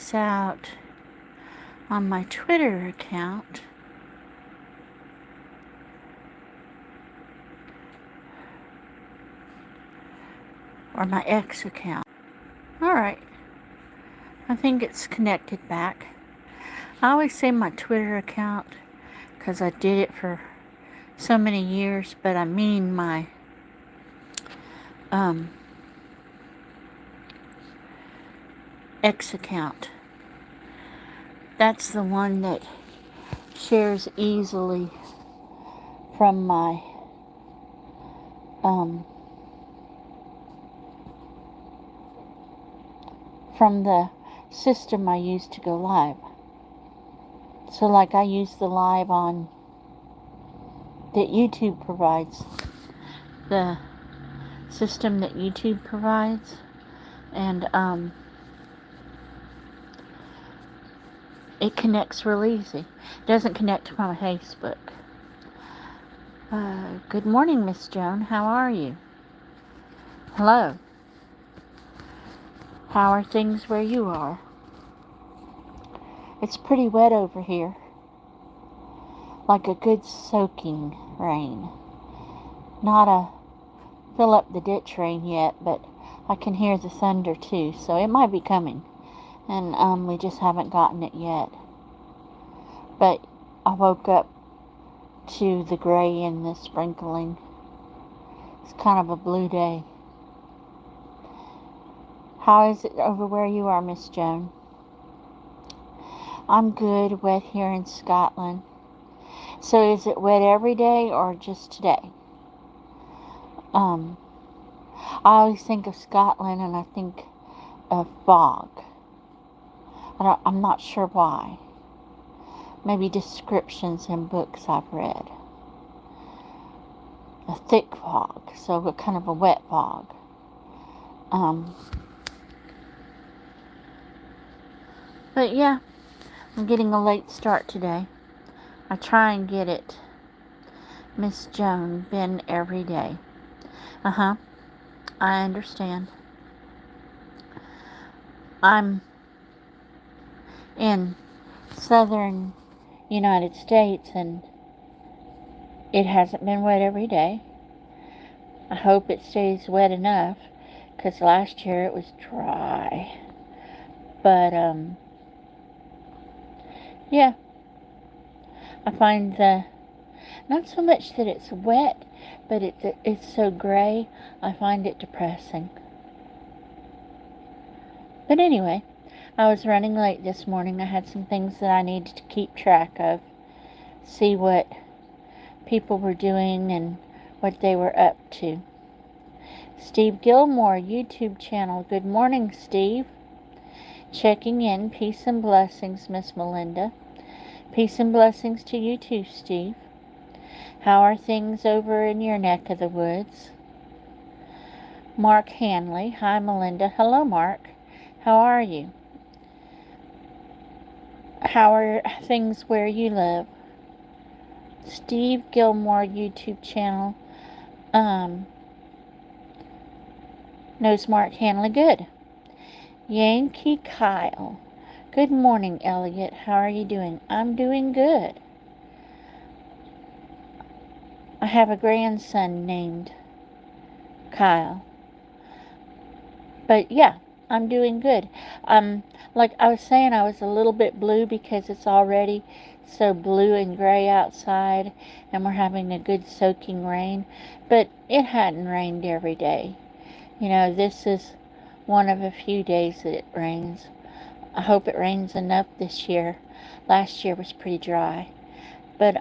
this out on my Twitter account. Or my X account. Alright. I think it's connected back. I always say my Twitter account because I did it for so many years, but I mean my X account. That's the one that shares easily from my from the system I use to go live. So like I use the live on that YouTube provides, the system that YouTube provides, and it connects real easy. It doesn't connect to my Facebook. Good morning, Miss Joan. How are you? Hello. How are things where you are? It's pretty wet over here. Like a good soaking rain. Not a fill up the ditch rain yet, but I can hear the thunder too, so it might be coming. And we just haven't gotten it yet. But I woke up to the gray and the sprinkling. It's kind of a blue day. How is it over where you are, Miss Joan? I'm good, wet here in Scotland. So is it wet every day or just today? I always think of Scotland and I think of fog. I'm not sure why. Maybe descriptions in books I've read. A thick fog, so a kind of a wet fog. But yeah, I'm getting a late start today. I try and get it, Miss Joan, been every day. I understand. I'm in southern United States and it hasn't been wet every day. I hope it stays wet enough because last year it was dry. But yeah, I find not so much that it's wet, but it's so gray, I find it depressing. But anyway, I was running late this morning. I had some things that I needed to keep track of, see what people were doing and what they were up to. Steve Gilmore, YouTube channel. Good morning, Steve. Checking in. Peace and blessings, Miss Melinda. Peace and blessings to you too, Steve. How are things over in your neck of the woods? Mark Hanley. Hi, Melinda. Hello, Mark. How are you? How are things where you live? Steve Gilmore YouTube channel. Knows Mark Hanley good. Yankee Kyle. Good morning, Elliot. How are you doing? I'm doing good. I have a grandson named Kyle. But yeah, I'm doing good. Like I was saying, I was a little bit blue because it's already so blue and gray outside and we're having a good soaking rain. But it hadn't rained every day. This is one of a few days that it rains. I hope it rains enough this year. Last year was pretty dry. But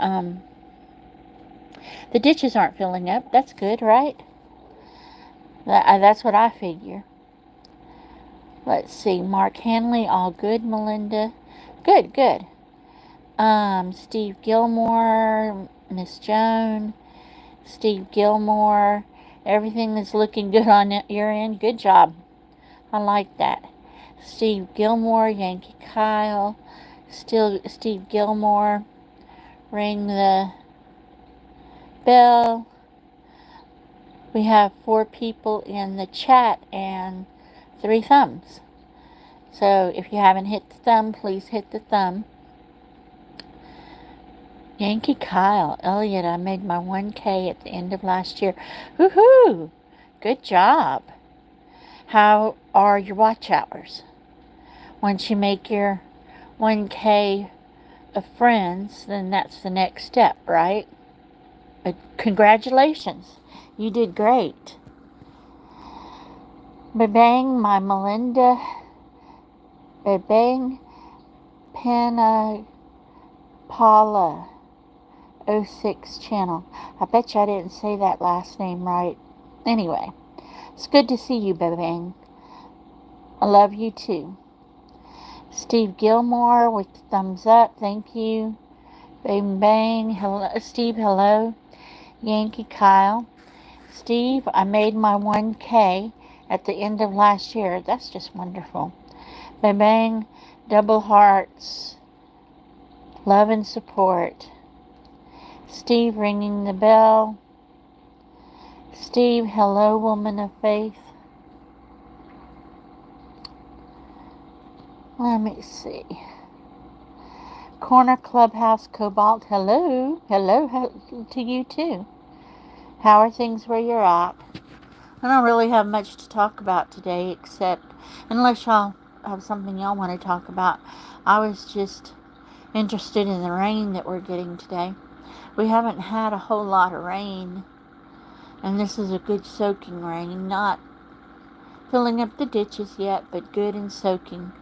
the ditches aren't filling up. That's good, right? That's what I figure. Let's see. Mark Hanley, all good, Melinda? Good, good. Steve Gilmore, Miss Joan, Steve Gilmore. Everything is looking good on your end. Good job. I like that. Steve Gilmore, Yankee Kyle, Steve Gilmore. Ring the bell. We have 4 people in the chat and 3 thumbs. So if you haven't hit the thumb, please hit the thumb. Yankee Kyle, Elliot, I made my 1K at the end of last year. Woohoo! Good job. How are your watch hours? Once you make your 1K of friends, then that's the next step, right? But congratulations. You did great. Babang, my Melinda. Babang Pana Paula 06 channel. I bet you I didn't say that last name right. Anyway, it's good to see you, Babang. I love you too. Steve Gilmore with the thumbs up. Thank you. Bang bang. Hello, Steve. Hello. Yankee Kyle. Steve, I made my 1K at the end of last year. That's just wonderful. Bang bang. Double hearts. Love and support. Steve ringing the bell. Steve, hello, woman of faith. Let me see. Corner Clubhouse Cobalt, hello. Hello to you too. How are things where you're at? I don't really have much to talk about today, except, unless y'all have something y'all want to talk about. I was just interested in the rain that we're getting today. We haven't had a whole lot of rain, and this is a good soaking rain. Not filling up the ditches yet, but good and soaking.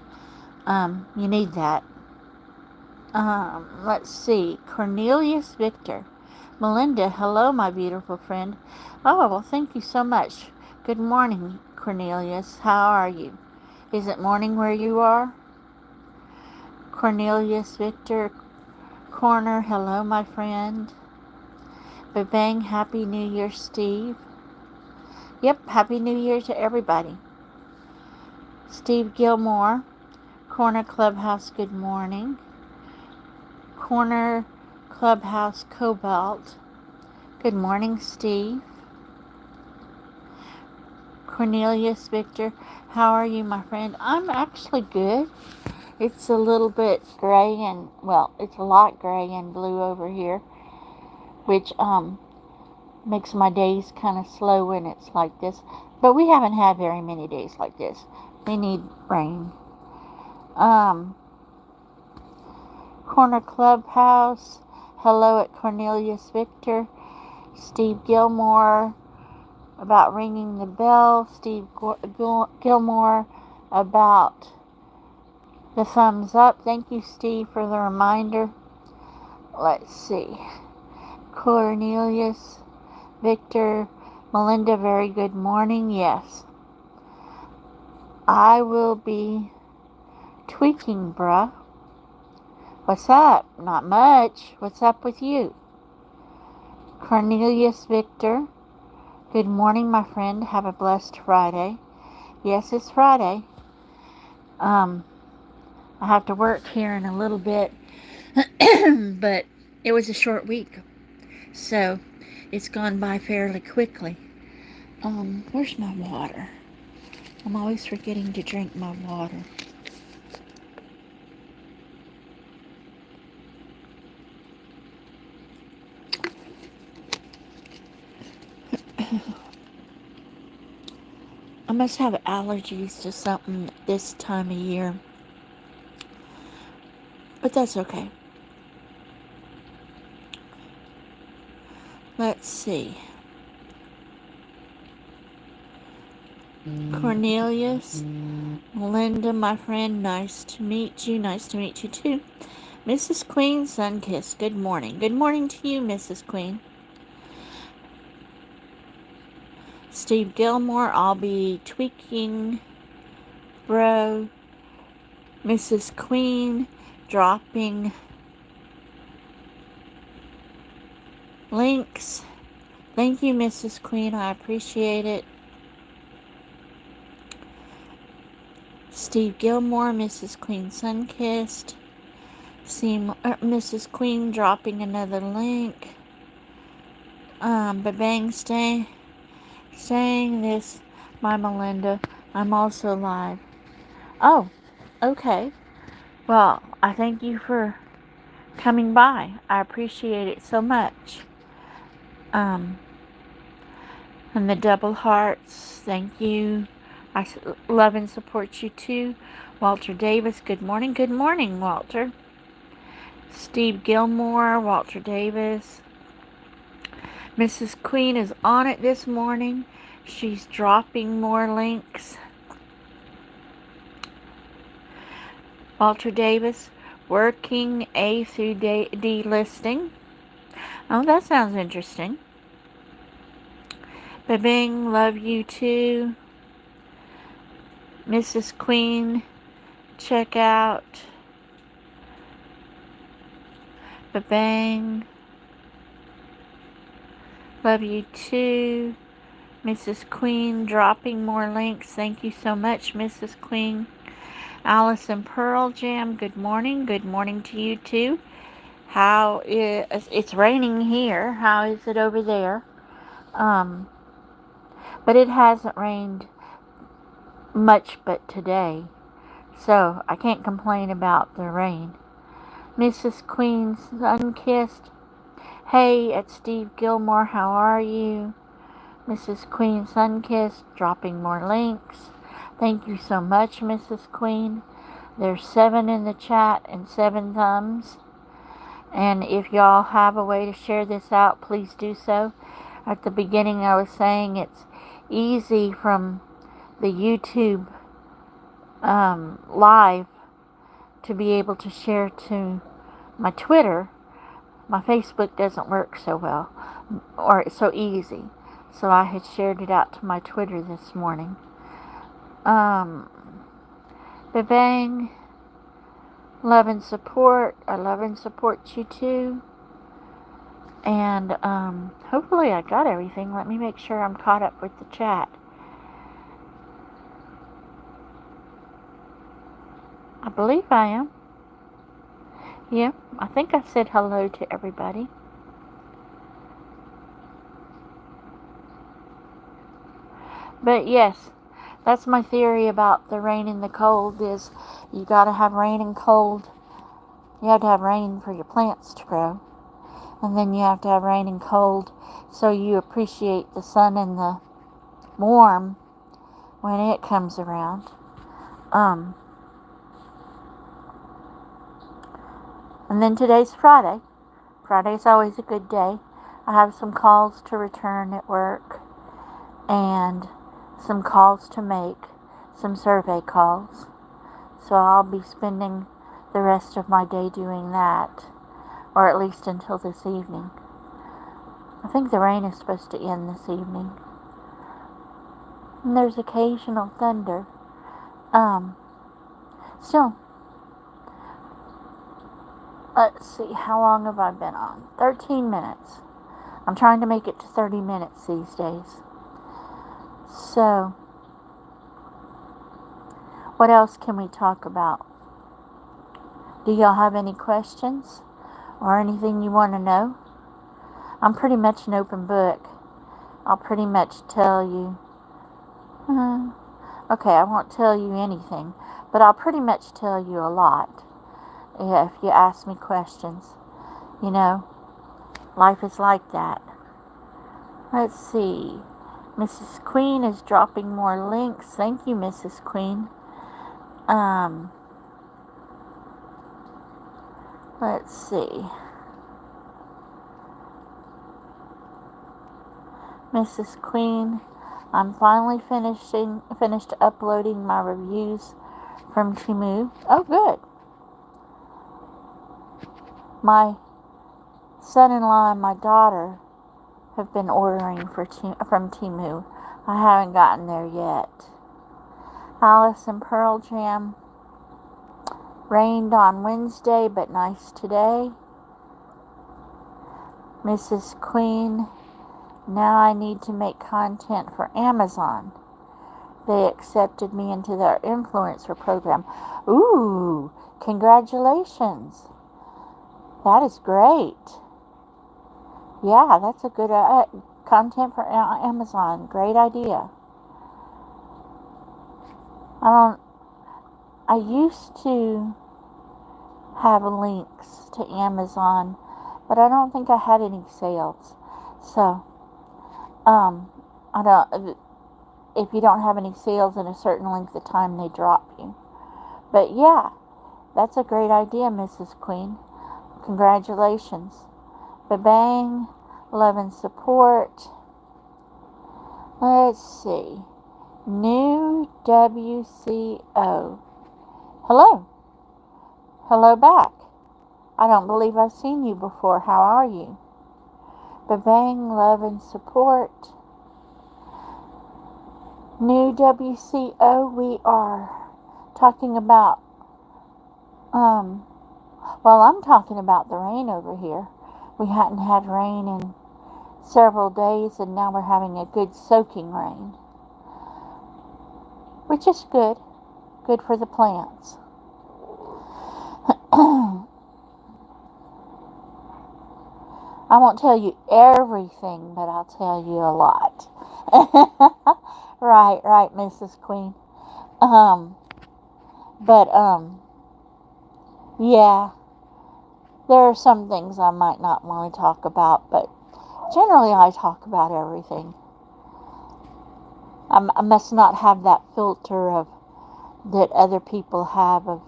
You need that. Let's see. Cornelius Victor. Melinda, hello, my beautiful friend. Oh, well, thank you so much. Good morning, Cornelius. How are you? Is it morning where you are? Cornelius Victor Corner, hello, my friend. Bang, Happy New Year, Steve. Yep, Happy New Year to everybody. Steve Gilmore, Corner Clubhouse, good morning. Corner Clubhouse Cobalt, good morning, Steve. Cornelius Victor, how are you, my friend? I'm actually good. It's a little bit gray and, well, it's a lot gray and blue over here, which makes my days kind of slow when it's like this. But we haven't had very many days like this. We need rain. Corner Clubhouse, hello at Cornelius Victor. Steve Gilmore about ringing the bell. Steve Gilmore about the thumbs up. Thank you, Steve, for the reminder. Let's see. Cornelius Victor, Melinda, very good morning. Yes. I will be tweaking, bruh. What's up? Not much. What's up with you? Cornelius Victor, good morning, my friend. Have a blessed Friday. Yes, it's Friday. I have to work here in a little bit, but it was a short week, so it's gone by fairly quickly. Where's my water? I'm always forgetting to drink my water. I must have allergies to something this time of year, but that's okay. Let's see. Cornelius, Melinda, my friend, nice to meet you. Nice to meet you too. Mrs. Queen, Sunkiss, good morning. Good morning to you, Mrs. Queen. Steve Gilmore, I'll be tweaking, bro. Mrs. Queen, dropping links. Thank you, Mrs. Queen, I appreciate it. Steve Gilmore, Mrs. Queen Sunkissed. Mrs. Queen dropping another link. Babang saying this, my Melinda, I'm also live. Oh, Okay. Well, I thank you for coming by. I appreciate it so much. Um, and the double hearts, thank you. Love and support you too. Walter Davis, good morning. Good morning, Walter. Steve Gilmore, Walter Davis. Mrs. Queen is on it this morning. She's dropping more links. Walter Davis, working A through D listing. Oh, that sounds interesting. Babing, love you too. Mrs. Queen, check out. Babang, love you too. Mrs. Queen, dropping more links. Thank you so much, Mrs. Queen. Alice and Pearl Jam, good morning. Good morning to you too. How is it's raining here? How is it over there? But it hasn't rained much but today, so I can't complain about the rain. Mrs. Queen, Sunkissed. Hey, it's Steve Gilmore. How are you? Mrs. Queen, Sunkissed, dropping more links. Thank you so much, Mrs. Queen. There's 7 in the chat and 7 thumbs. And if y'all have a way to share this out, please do so. At the beginning, I was saying it's easy from the YouTube live to be able to share to my Twitter. My Facebook doesn't work so well, or it's so easy. So I had shared it out to my Twitter this morning. Bang. Love and support. I love and support you too. And hopefully I got everything. Let me make sure I'm caught up with the chat. I believe I am. Yeah, I think I said hello to everybody. But yes, that's my theory about the rain and the cold is you gotta have rain and cold. You have to have rain for your plants to grow. And then you have to have rain and cold so you appreciate the sun and the warm when it comes around. And then today's Friday. Friday's always a good day. I have some calls to return at work and some calls to make, some survey calls. So I'll be spending the rest of my day doing that, or at least until this evening. I think the rain is supposed to end this evening. And there's occasional thunder. Still, let's see, how long have I been on? 13 minutes. I'm trying to make it to 30 minutes these days. So, what else can we talk about? Do y'all have any questions or anything you want to know? I'm pretty much an open book. I'll pretty much tell you. Okay, I won't tell you anything, but I'll pretty much tell you a lot if you ask me questions. You know, life is like that. Let's see. Mrs. Queen is dropping more links. Thank you, Mrs. Queen. Let's see. Mrs. Queen, I'm finally finished uploading my reviews from Temu. Oh, good. My son-in-law and my daughter have been ordering from Temu. I haven't gotten there yet. Alice and Pearl Jam. Rained on Wednesday, but nice today. Mrs. Queen. Now I need to make content for Amazon. They accepted me into their influencer program. Ooh, congratulations. That is great. Yeah, that's a good content for Amazon. Great idea. I used to have links to Amazon, but I don't think I had any sales. So, I don't, if you don't have any sales in a certain length of time, they drop you. But yeah, that's a great idea, Mrs. Queen. Congratulations. Ba-bang, love and support. Let's see. New WCO. Hello. Hello back. I don't believe I've seen you before. How are you? Ba-bang, love and support. New WCO, we are talking about, well, I'm talking about the rain over here. We hadn't had rain in several days, and now we're having a good soaking rain, which is good. Good for the plants. I won't tell you everything, but I'll tell you a lot. Right, Mrs. Queen. But, yeah, there are some things I might not want to talk about, but generally I talk about everything. I must not have that filter of that other people have of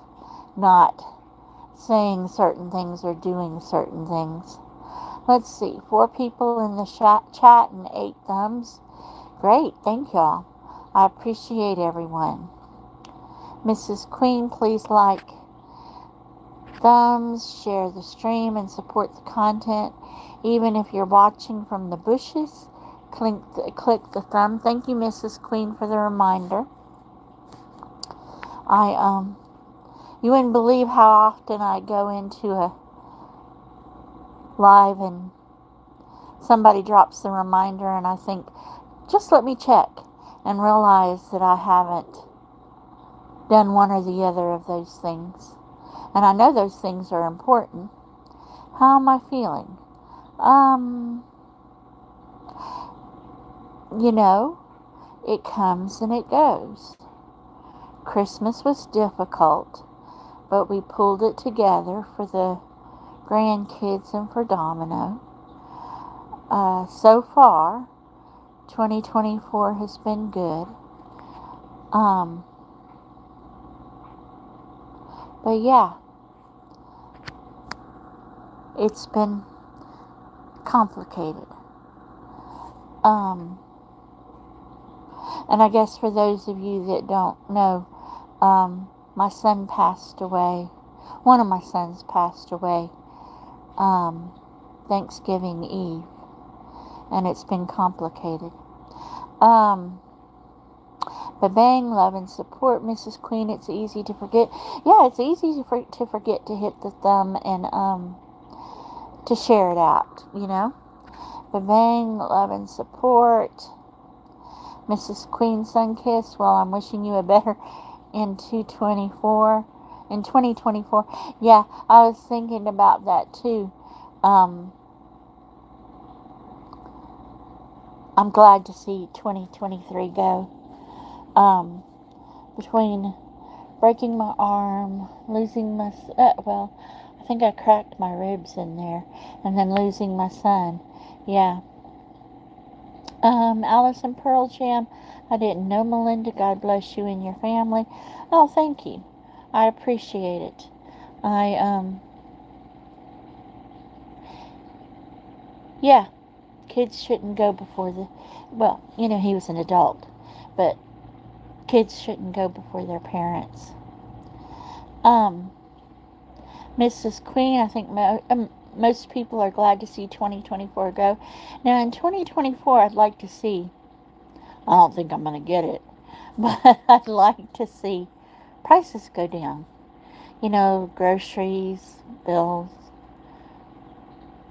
not saying certain things or doing certain things. Let's see, 4 people in the chat and 8 thumbs. Great, thank y'all. I appreciate everyone. Mrs. Queen, please like, thumbs, share the stream, and support the content. Even if you're watching from the bushes, click the thumb. Thank you, Mrs. Queen, for the reminder. You wouldn't believe how often I go into a live and somebody drops the reminder and I think, just let me check, and realize that I haven't done one or the other of those things. And I know those things are important. How am I feeling? It comes and it goes. Christmas was difficult, but we pulled it together for the grandkids and for Domino. So far, 2024 has been good. But yeah, it's been complicated. And I guess for those of you that don't know, my son passed away. One of my sons passed away Thanksgiving Eve, and it's been complicated. Ba-bang, love and support, Mrs. Queen. It's easy to forget. Yeah, it's easy to forget to hit the thumb and to share it out, Ba-bang, love and support. Mrs. Queen Sunkiss, well, I'm wishing you a better in 2024. Yeah, I was thinking about that too. I'm glad to see 2023 go. Between breaking my arm, losing my, I think I cracked my ribs in there, and then losing my son. Yeah. Allison Pearl Jam, I didn't know Melinda. God bless you and your family. Oh, thank you. I appreciate it. Yeah, kids shouldn't go before he was an adult, but kids shouldn't go before their parents. Mrs. Queen, I think most people are glad to see 2024 go. Now, in 2024, I'd like to see, I don't think I'm going to get it, but I'd like to see prices go down. Groceries, bills.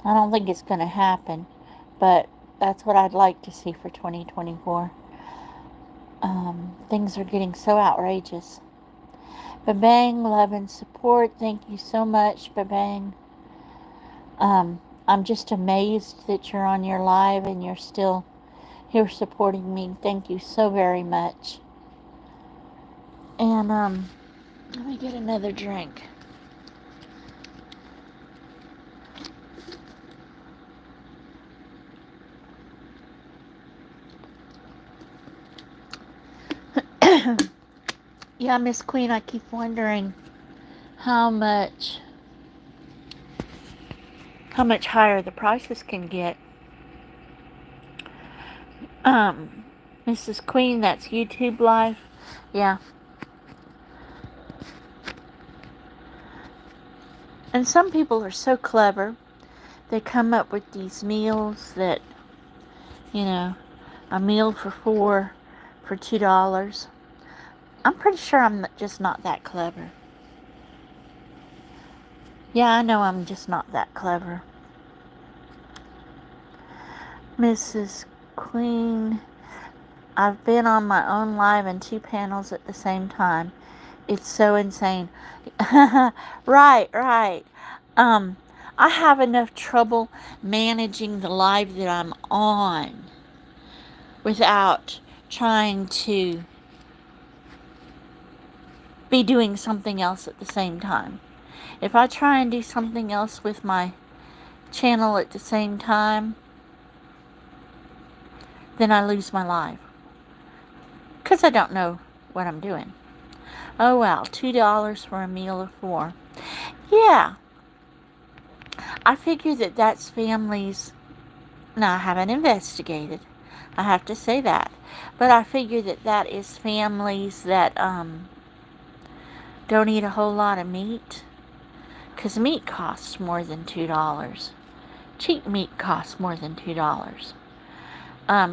I don't think it's going to happen, but that's what I'd like to see for 2024. Things are getting so outrageous. Ba-bang, love and support. Thank you so much, Ba-bang. I'm just amazed that you're on your live and you're still here supporting me. Thank you so very much. And Let me get another drink. Yeah, Miss Queen, I keep wondering how much higher the prices can get. Mrs. Queen, that's YouTube Live. Yeah. And some people are so clever. They come up with these meals that, a meal for 4 for $2. I'm pretty sure I'm just not that clever. Yeah, I know I'm just not that clever. Mrs. Queen, I've been on my own live and 2 panels at the same time. It's so insane. Right. I have enough trouble managing the live that I'm on without trying to be doing something else at the same time. If I try and do something else with my channel at the same time, then I lose my live. Because I don't know what I'm doing. Oh wow, $2 for a meal of 4. Yeah. I figure that that's families. Now, I haven't investigated. I have to say that. But I figure that that is families that don't eat a whole lot of meat. Because meat costs more than $2. Cheap meat costs more than $2.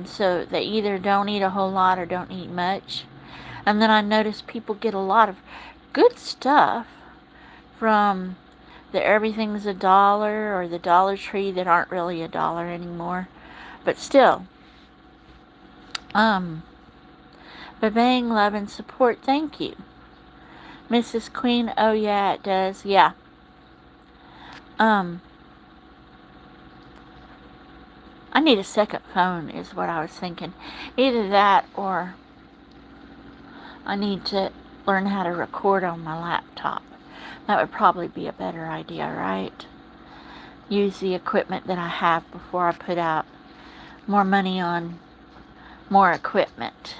So they either don't eat a whole lot or don't eat much. And then I notice people get a lot of good stuff from the Everything's a Dollar or the Dollar Tree that aren't really a dollar anymore. But still, bang, love and support, thank you. Mrs. Queen, oh yeah, it does, yeah. I need a second phone is what I was thinking. Either that or I need to learn how to record on my laptop. That would probably be a better idea, right? Use the equipment that I have before I put out more money on more equipment.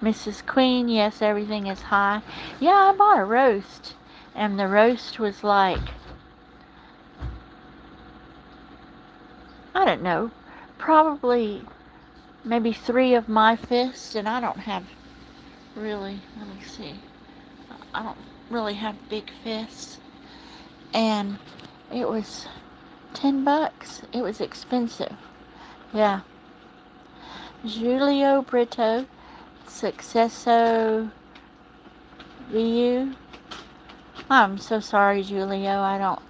Mrs. Queen, yes, everything is high. Yeah, I bought a roast, and the roast was like, I don't know, probably maybe 3 of my fists, and I don't have really, let me see, I don't really have big fists, and it was $10. It was expensive. Yeah. Julio Brito, Successo Viu. I'm so sorry, Julio. I don't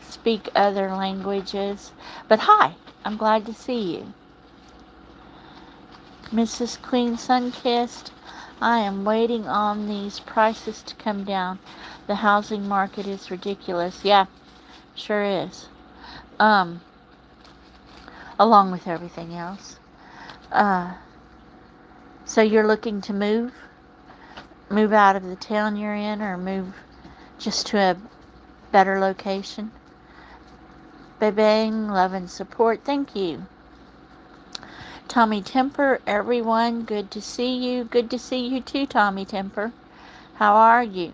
speak other languages. But hi, I'm glad to see you. Mrs. Queen Sunkissed, I am waiting on these prices to come down. The housing market is ridiculous. Yeah, sure is. Along with everything else. So you're looking to move? Move out of the town you're in, or move just to a better location? Bang, love and support. Thank you. Tommy Temper, everyone, good to see you. Good to see you too, Tommy Temper. How are you?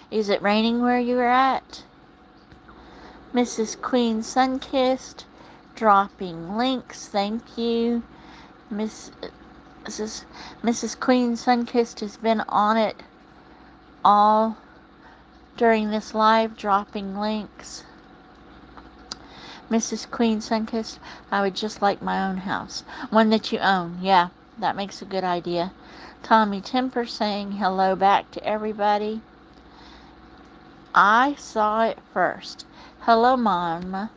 Is it raining where you're at? Mrs. Queen Sunkissed, dropping links. Thank you. Mrs. Queen Sunkissed has been on it all during this live, dropping links. Mrs. Queen Sunkissed, I would just like my own house. One that you own. Yeah, that makes a good idea. Tommy Temper saying hello back to everybody. I saw it first. Hello, Mama.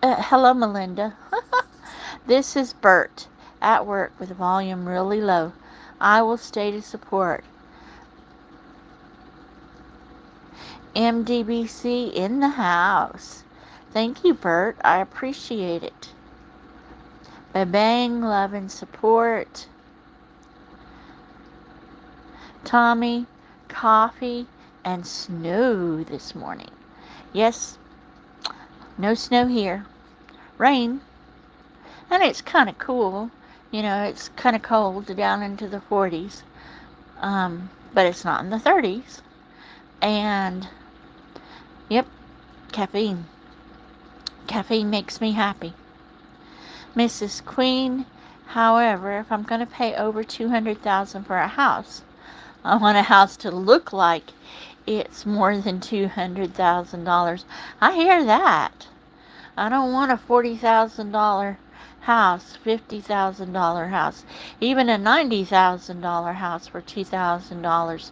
Hello, Melinda. This is Bert at work with the volume really low. I will stay to support. MDBC in the house. Thank you, Bert. I appreciate it. Bang, love and support. Tommy, coffee, and snow this morning. Yes, no snow here. Rain, and it's kind of cool. It's kind of cold down into the 40s, but it's not in the 30s. And, yep, caffeine. Caffeine makes me happy. Mrs. Queen, however, if I'm going to pay over $200,000 for a house, I want a house to look like it's more than $200,000. I hear that. I don't want a $40,000 house, $50,000 house, even a $90,000 house for $2,000.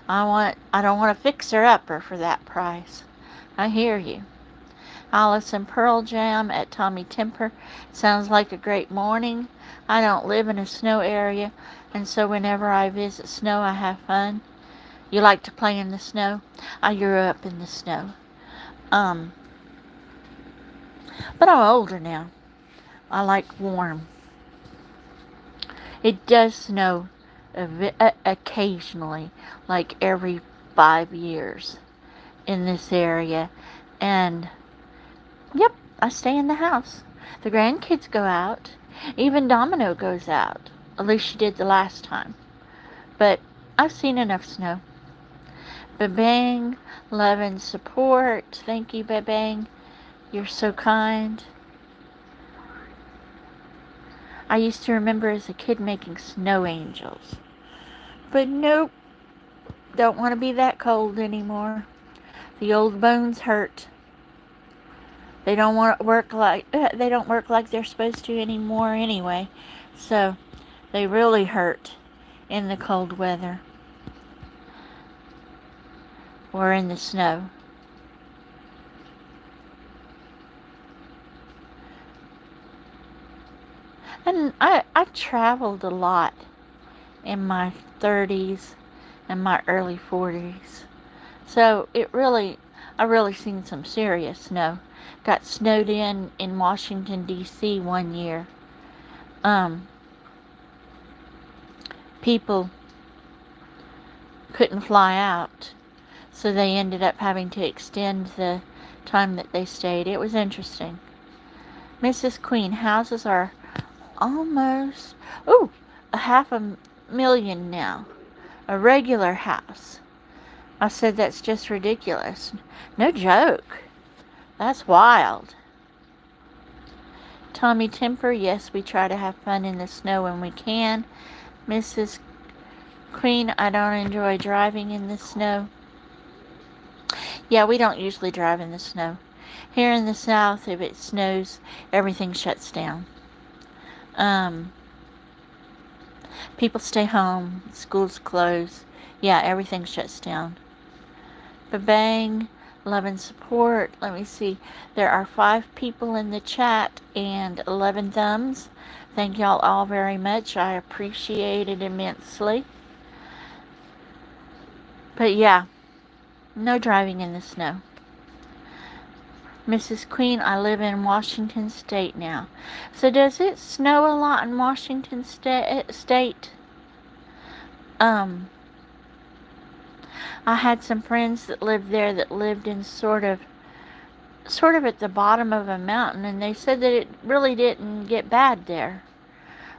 I don't want a fixer-upper for that price. I hear you. Alice and Pearl Jam at Tommy Timper sounds like a great morning. I don't live in a snow area, and so whenever I visit snow, I have fun. You like to play in the snow? I grew up in the snow. But I'm older now. I like warm. It does snow occasionally, like every 5 years in this area. And, yep, I stay in the house. The grandkids go out. Even Domino goes out. At least she did the last time. But I've seen enough snow. Babang, love and support. Thank you, Babang. You're so kind. I used to remember as a kid making snow angels. But nope, don't want to be that cold anymore. The old bones hurt. They don't work like they're supposed to anymore anyway. So they really hurt in the cold weather or in the snow. And I traveled a lot in my 30s and my early 40s. So I really seen some serious snow. Got snowed in Washington, D.C. one year. People couldn't fly out, so they ended up having to extend the time that they stayed. It was interesting. Mrs. Queen, houses are almost, a $500,000 now. A regular house. I said that's just ridiculous. No joke. That's wild. Tommy Timper, yes, we try to have fun in the snow when we can. Mrs. Queen, I don't enjoy driving in the snow. Yeah, we don't usually drive in the snow. Here in the South, if it snows, everything shuts down. People stay home, schools close. Yeah, everything shuts down. Babang, love and support. Let me see. There are 5 people in the chat and 11 thumbs. Thank y'all all very much. I appreciate it immensely. But yeah, no driving in the snow. Mrs. Queen, I live in Washington State now. So does it snow a lot in Washington State? I had some friends that lived there that lived in sort of at the bottom of a mountain, and they said that it really didn't get bad there.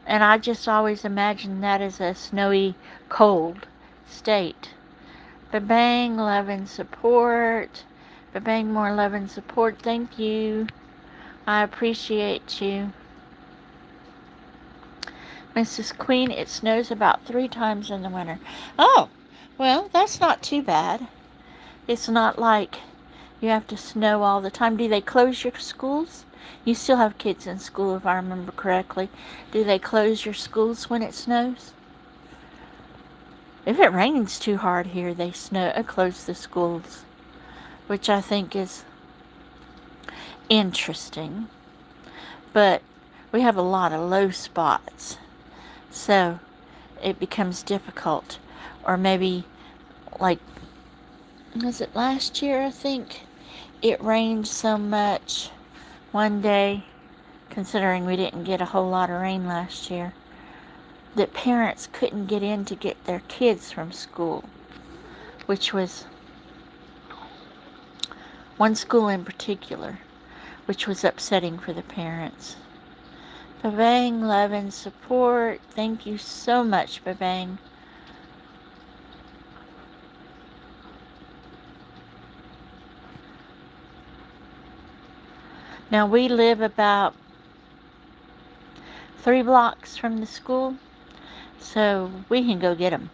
And I just always imagined that as a snowy, cold state. Babang, love and support. Babang, more love and support. Thank you. I appreciate you. Mrs. Queen, it snows about 3 times in the winter. Oh, well, that's not too bad. It's not like you have to snow all the time. Do they close your schools? You still have kids in school, if I remember correctly. Do they close your schools when it snows? If it rains too hard here, they close the schools, which I think is interesting. But we have a lot of low spots, so it becomes difficult. Or maybe, like, was it last year, I think? It rained so much one day, considering we didn't get a whole lot of rain last year, that parents couldn't get in to get their kids from school. which was one school in particular, which was upsetting for the parents. Babang, love and support. Thank you so much, Babang. Now, we live about 3 blocks from the school, so we can go get them.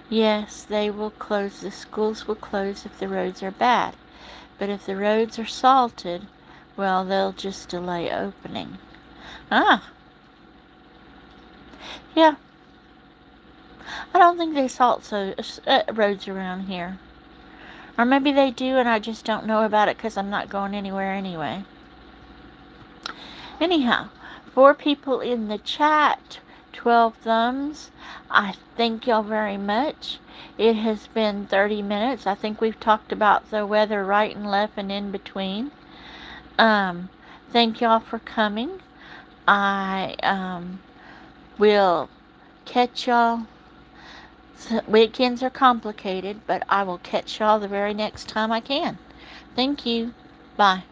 Yes, they will close. The schools will close if the roads are bad. But if the roads are salted, well, they'll just delay opening. Yeah. I don't think they salt roads around here. Or maybe they do and I just don't know about it because I'm not going anywhere anyway. Anyhow, 4 people in the chat, 12 thumbs. I thank y'all very much. It has been 30 minutes. I think we've talked about the weather right and left and in between. Thank y'all for coming. I will catch y'all. Weekends are complicated, but I will catch y'all the very next time I can. Thank you. Bye.